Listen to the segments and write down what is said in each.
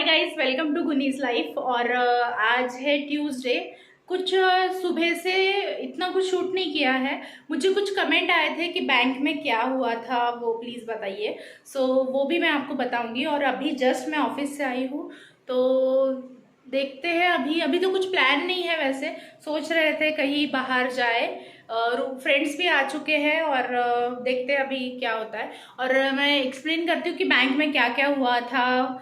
Guys, welcome to Guni's life. और आज है ट्यूसडे। कुछ सुबह से इतना कुछ शूट नहीं किया है। मुझे कुछ कमेंट आए थे कि बैंक में क्या हुआ था, वो प्लीज़ बताइए। वो भी मैं आपको बताऊंगी। और अभी जस्ट मैं ऑफिस से आई हूँ, तो देखते हैं। अभी अभी तो कुछ प्लान नहीं है। वैसे सोच रहे थे कहीं बाहर जाए, और फ्रेंड्स भी आ चुके हैं, और देखते हैं अभी क्या होता है। और मैं एक्सप्लेन करती हूँ कि बैंक में क्या क्या हुआ था,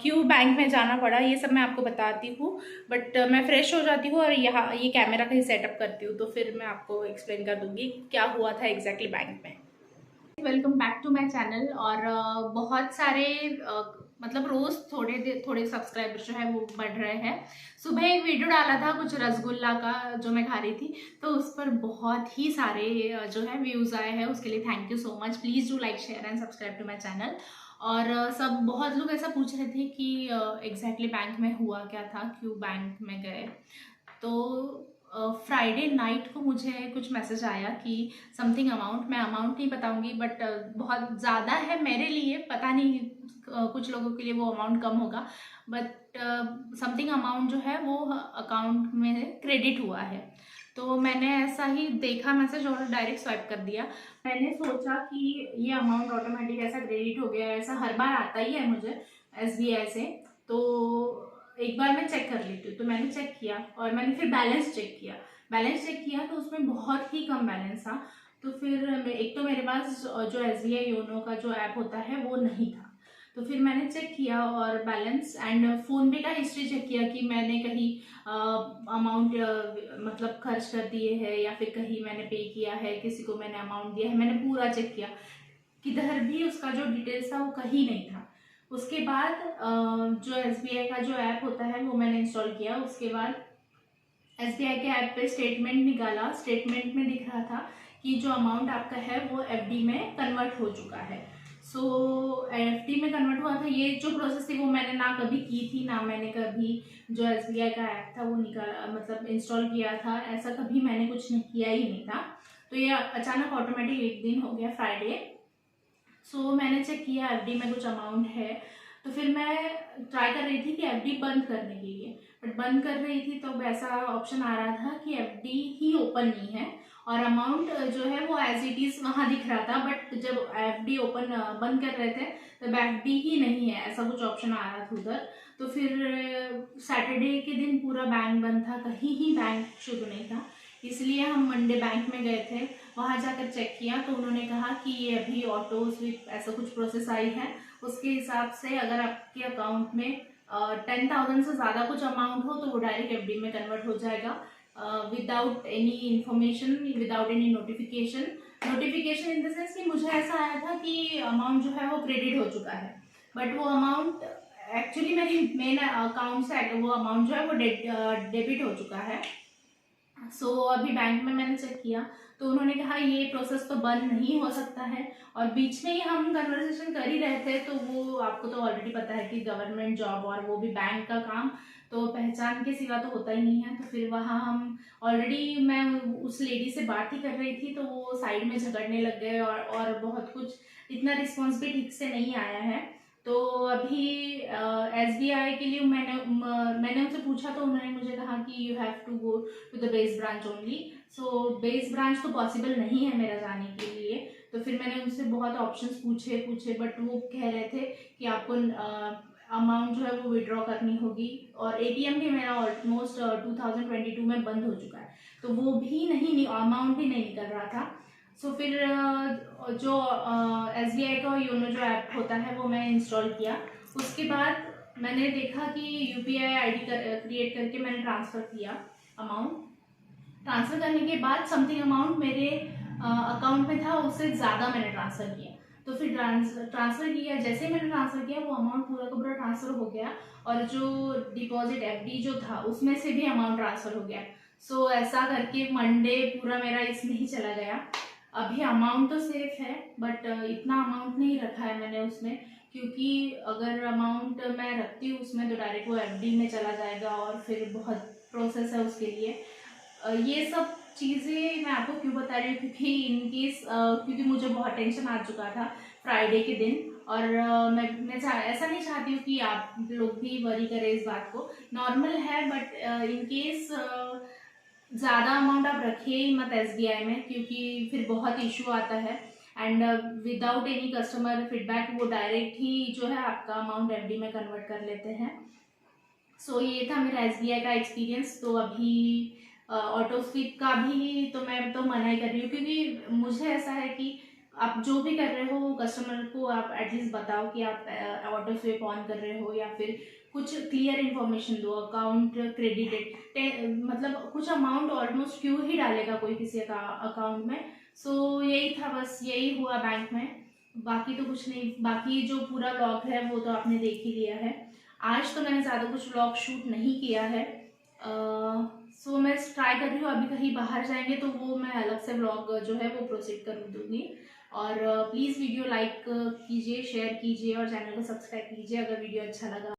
क्यों बैंक में जाना पड़ा, ये सब मैं आपको बताती हूँ। बट मैं फ्रेश हो जाती हूँ और यहाँ ये कैमरा कहीं सेटअप करती हूँ, तो फिर मैं आपको एक्सप्लेन कर दूंगी क्या हुआ था एग्जैक्टली बैंक में। Welcome back to my channel. और बहुत सारे मतलब रोज थोड़े सब्सक्राइबर्स जो है वो बढ़ रहे हैं। सुबह एक वीडियो डाला था कुछ रसगुल्ला का जो मैं खा रही थी, तो उस पर बहुत ही सारे जो है व्यूज आए हैं। उसके लिए thank you so much. Please do like, share and subscribe to my channel. और सब बहुत लोग ऐसा पूछ रहे थे कि एग्जैक्टली बैंक में हुआ क्या था, क्यों बैंक में गए। तो फ्राइडे नाइट को मुझे कुछ मैसेज आया कि समथिंग अमाउंट, मैं अमाउंट नहीं बताऊंगी, बट बहुत ज़्यादा है मेरे लिए, पता नहीं कुछ लोगों के लिए वो अमाउंट कम होगा, बट समथिंग अमाउंट जो है वो अकाउंट में क्रेडिट हुआ है। तो मैंने ऐसा ही देखा मैसेज और डायरेक्ट स्वाइप कर दिया। मैंने सोचा कि ये अमाउंट ऑटोमेटिक ऐसा क्रेडिट हो गया है, ऐसा हर बार आता ही है मुझे SBI से। तो एक बार मैं चेक कर लेती हूँ। तो मैंने चेक किया और मैंने फिर बैलेंस चेक किया तो उसमें बहुत ही कम बैलेंस था। तो फिर एक तो मेरे पास जो SBI योनो का जो ऐप होता है वो नहीं था। तो फिर मैंने चेक किया और बैलेंस एंड फ़ोन पे का हिस्ट्री चेक किया कि मैंने कहीं अमाउंट मतलब खर्च कर दिए है, या फिर कहीं मैंने पे किया है, किसी को मैंने अमाउंट दिया है। मैंने पूरा चेक किया, किधर भी उसका जो डिटेल्स था वो कहीं नहीं था। उसके बाद जो SBI का जो ऐप होता है वो मैंने इंस्टॉल किया। उसके बाद SBI के ऐप पे स्टेटमेंट निकाला। स्टेटमेंट में दिख रहा था कि जो अमाउंट आपका है वो FD में कन्वर्ट हो चुका है। FD में कन्वर्ट हुआ था। ये जो प्रोसेस थी वो मैंने ना कभी की थी, ना मैंने कभी जो SBI का ऐप था वो निकाला, मतलब इंस्टॉल किया था। ऐसा कभी मैंने कुछ नहीं किया ही नहीं था। तो ये अचानक ऑटोमेटिक एक दिन हो गया, फ्राइडे। मैंने चेक किया FD में कुछ अमाउंट है। तो फिर मैं ट्राई कर रही थी कि FD बंद करने के लिए, बट बंद कर रही थी तो ऐसा ऑप्शन आ रहा था कि FD ही ओपन नहीं है, और अमाउंट जो है वो एज इट इज वहाँ दिख रहा था। बट जब FD ओपन बंद कर रहे थे तब FD ही नहीं है, ऐसा कुछ ऑप्शन आ रहा था उधर। तो फिर सैटरडे के दिन पूरा बैंक बंद था, कहीं ही बैंक शुरू नहीं था। इसलिए हम मंडे बैंक में गए थे। वहाँ जाकर चेक किया तो उन्होंने कहा कि ये अभी ऑटो स्विप ऐसा कुछ प्रोसेस आई है। उसके हिसाब से अगर आपके अकाउंट में 10,000 से ज़्यादा कुछ अमाउंट हो तो वो डायरेक्ट FD में कन्वर्ट हो जाएगा, without any information, without any notification in the sense कि मुझे ऐसा आया था कि अमाउंट जो है वो क्रेडिट हो चुका है, बट वो अमाउंट एक्चुअली मेरे मेन अकाउंट से वो अमाउंट जो है वो डेबिट हो चुका है। अभी बैंक में मैंने चेक किया तो उन्होंने कहा ये प्रोसेस तो बंद नहीं हो सकता है। और बीच में ही हम कन्वर्सेशन कर ही रहे थे, तो वो आपको तो ऑलरेडी पता है कि गवर्नमेंट जॉब और वो भी बैंक का काम तो पहचान के सिवा तो होता ही नहीं है। तो फिर वहाँ हम ऑलरेडी, मैं उस लेडी से बात ही कर रही थी तो वो साइड में झगड़ने लग गए, और बहुत कुछ, इतना रिस्पॉन्स भी ठीक से नहीं आया है। तो अभी SBI के लिए मैंने उनसे पूछा तो उन्होंने मुझे कहा कि you have to go to the base branch only. Base branch तो पॉसिबल नहीं है मेरा जाने के लिए। तो फिर मैंने उनसे बहुत ऑप्शंस पूछे, बट वो कह रहे थे कि आपको अमाउंट जो है वो विड्रॉ करनी होगी, और ATM भी मेरा ऑलमोस्ट 2022 में बंद हो चुका है, तो वो भी नहीं, अमाउंट भी नहीं निकल रहा था। फिर जो SBI का योनो जो ऐप होता है वो मैं इंस्टॉल किया। उसके बाद मैंने देखा कि UPI ID क्रिएट करके मैंने ट्रांसफ़र किया अमाउंट। ट्रांसफ़र करने के बाद समथिंग अमाउंट मेरे अकाउंट में था, उससे ज़्यादा मैंने ट्रांसफ़र किया। तो फिर ट्रांसफ़र किया, जैसे ही मैंने ट्रांसफ़र किया वो अमाउंट पूरा का पूरा ट्रांसफ़र हो गया, और जो डिपॉजिट FD जो था उसमें से भी अमाउंट ट्रांसफ़र हो गया। ऐसा करके मंडे पूरा मेरा इसमें ही चला गया। अभी अमाउंट तो सेफ है, बट इतना अमाउंट नहीं रखा है मैंने उसमें, क्योंकि अगर अमाउंट मैं रखती हूँ उसमें तो डायरेक्ट वो FD में चला जाएगा, और फिर बहुत प्रोसेस है उसके लिए। ये सब चीज़ें मैं आपको क्यों बता रही हूँ, क्योंकि इन केस क्योंकि मुझे बहुत टेंशन आ चुका था फ्राइडे के दिन। और मैं ऐसा नहीं चाहती हूँ कि आप लोग भी वरी करें इस बात को। नॉर्मल है, बट इन केस ज़्यादा अमाउंट आप रखिए ही मत एसबीआई में, क्योंकि फिर बहुत इशू आता है। And without any customer feedback वो डायरेक्ट ही जो है आपका अमाउंट एफडी में कन्वर्ट कर लेते हैं। सो ये था मेरा एसबीआई का एक्सपीरियंस। तो अभी ऑटो स्वीप का भी तो मैं तो मना ही कर रही हूँ, क्योंकि मुझे ऐसा है कि आप जो भी कर रहे हो कस्टमर को आप एटलीस्ट बताओ कि आप ऑटो स्वीप ऑन कर रहे हो, या फिर कुछ क्लियर इन्फॉर्मेशन दो। अकाउंट क्रेडिटेड मतलब कुछ अमाउंट ऑलमोस्ट क्यों ही डालेगा कोई किसी का अकाउंट में। सो यही था, बस यही हुआ बैंक में, बाकी तो कुछ नहीं। बाकी जो पूरा व्लॉग है वो तो आपने देख ही लिया है। आज तो मैंने ज़्यादा कुछ व्लॉग शूट नहीं किया है। सो मैं ट्राई कर रही हूँ, अभी कहीं बाहर जाएंगे तो वो मैं अलग से व्लॉग जो है वो प्रोसीड कर दूँगी। और प्लीज़ वीडियो लाइक कीजिए, शेयर कीजिए और चैनल को सब्सक्राइब कीजिए अगर वीडियो अच्छा लगा।